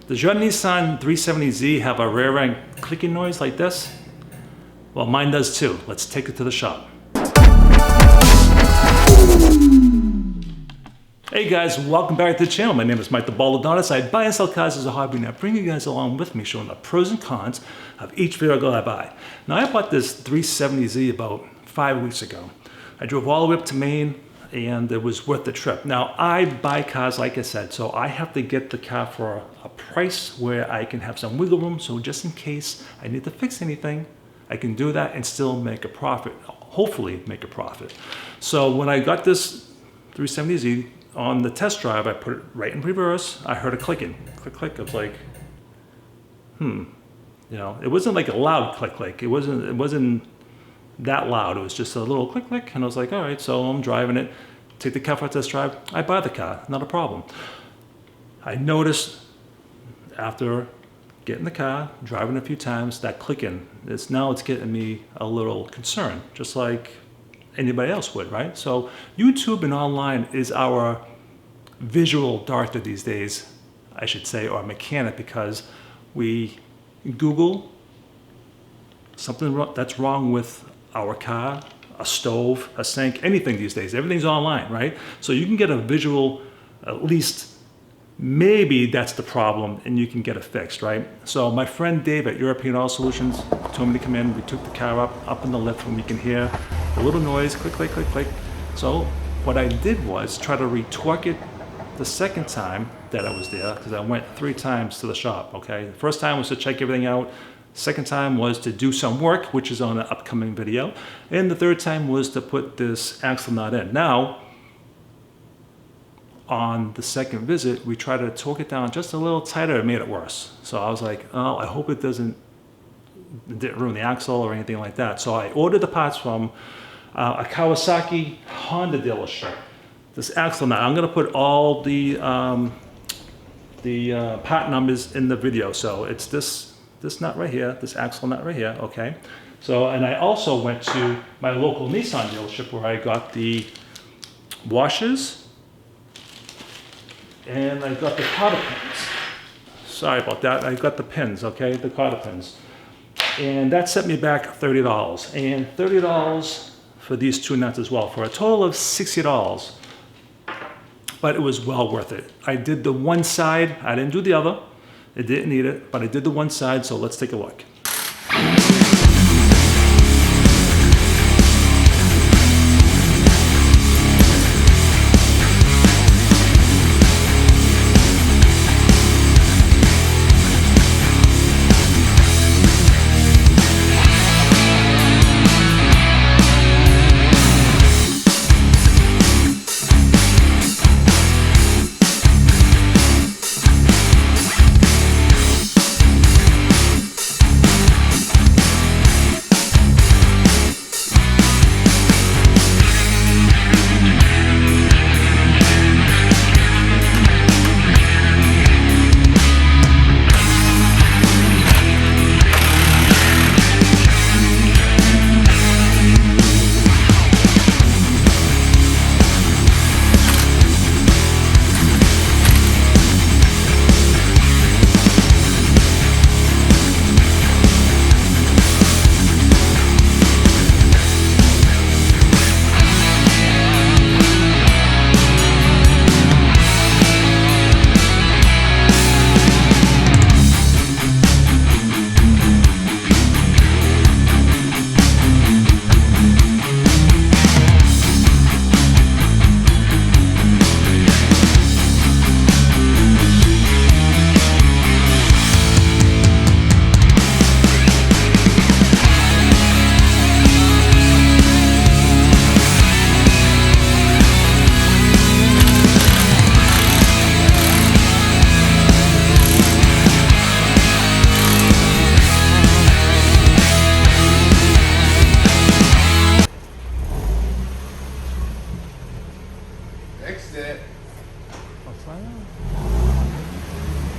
Does your Nissan 370Z have a rear end clicking noise like this? Well, mine does too. Let's take it to the shop. Hey guys, welcome back to the channel. My name is Mike the Baldadonis. I buy and sell cars as a hobby, and I bring you guys along with me showing the pros and cons of each vehicle I buy. Now, I bought this 370Z about 5 weeks ago. I drove all the way up to Maine, and it was worth the trip. Now, I buy cars, like I said, so I have to get the car for a price where I can have some wiggle room, so just in case I need to fix anything, I can do that and still make a profit, hopefully make a profit. So when I got this 370Z, on the test drive, I put it right in reverse. I heard a clicking, click, click. I was like, You know, it wasn't like a loud click, click. It wasn't that loud. It was just a little click, click. And I was like, all right, so I'm driving it. Take the car for a test drive. I buy the car, not a problem. I noticed after getting the car, driving a few times, that clicking, now it's getting me a little concerned, just like anybody else would, right? So YouTube and online is our visual doctor these days, I should say, or mechanic, because we Google something that's wrong with our car, a stove, a sink, anything these days. Everything's online, right? So you can get a visual, at least maybe that's the problem, and you can get it fixed, right? So my friend Dave at European Auto Solutions told me to come in. We took the car up in the lift, and we can hear the little noise, click, click, click, click. So what I did was try to retorque it the second time that I was there, because I went 3 times to the shop, okay? The first time was to check everything out. Second time was to do some work, which is on an upcoming video. And the third time was to put this axle nut in. Now, on the second visit, we tried to torque it down just a little tighter. It made it worse. So I was like, oh, I hope it didn't ruin the axle or anything like that. So I ordered the parts from a Kawasaki Honda dealership. This axle nut, I'm gonna put all the part numbers in the video. So it's this nut right here, this axle nut right here, okay? So, and I also went to my local Nissan dealership where I got the washers, and I got the cotter pins. Sorry about that. I got the pins, okay, the cotter pins. And that set me back $30. And $30 for these 2 nuts as well, for a total of $60. But it was well worth it. I did the one side. I didn't do the other. It didn't need it, but I did the one side, so let's take a look. Fixed it.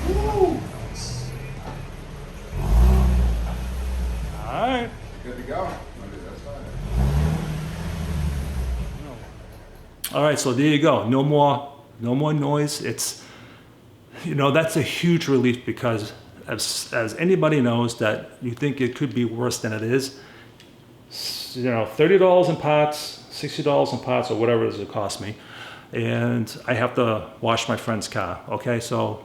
Woo! Alright. Good to go. That's fine. Alright, so there you go. No more noise. It's you know, that's a huge relief because as anybody knows that you think it could be worse than it is, you know, $30 in parts, $60 in parts, or whatever it is it cost me, and I have to wash my friend's car. Okay, so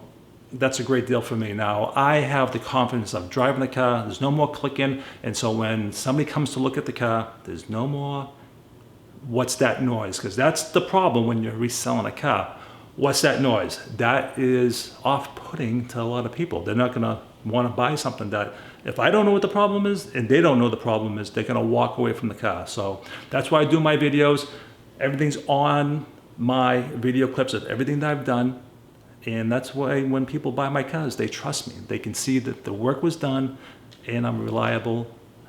that's a great deal for me. Now I have the confidence of driving the car. There's no more clicking, and so when somebody comes to look at the car, there's no more what's that noise, because that's the problem when you're reselling a car. What's that noise? That is off-putting to a lot of people. They're not gonna wanna buy something that, if I don't know what the problem is and they don't know the problem is, they're gonna walk away from the car. So that's why I do my videos. Everything's on my video clips of everything that I've done. And that's why when people buy my cars, they trust me. They can see that the work was done and I'm reliable,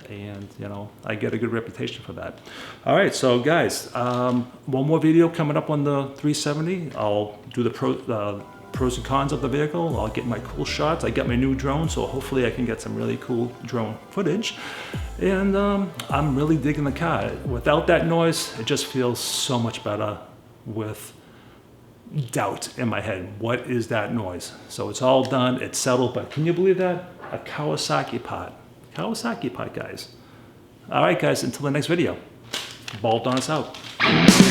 and you know, I get a good reputation for that. All right, so guys, one more video coming up on the 370. I'll do the pros and cons of the vehicle. I'll get my cool shots. I got my new drone, so hopefully I can get some really cool drone footage. And I'm really digging the car. Without that noise, it just feels so much better with doubt in my head. What is that noise? So it's all done, it's settled, but can you believe that? A Kawasaki pot. Kawasaki pot, guys. All right, guys, until the next video. Baldadonis out.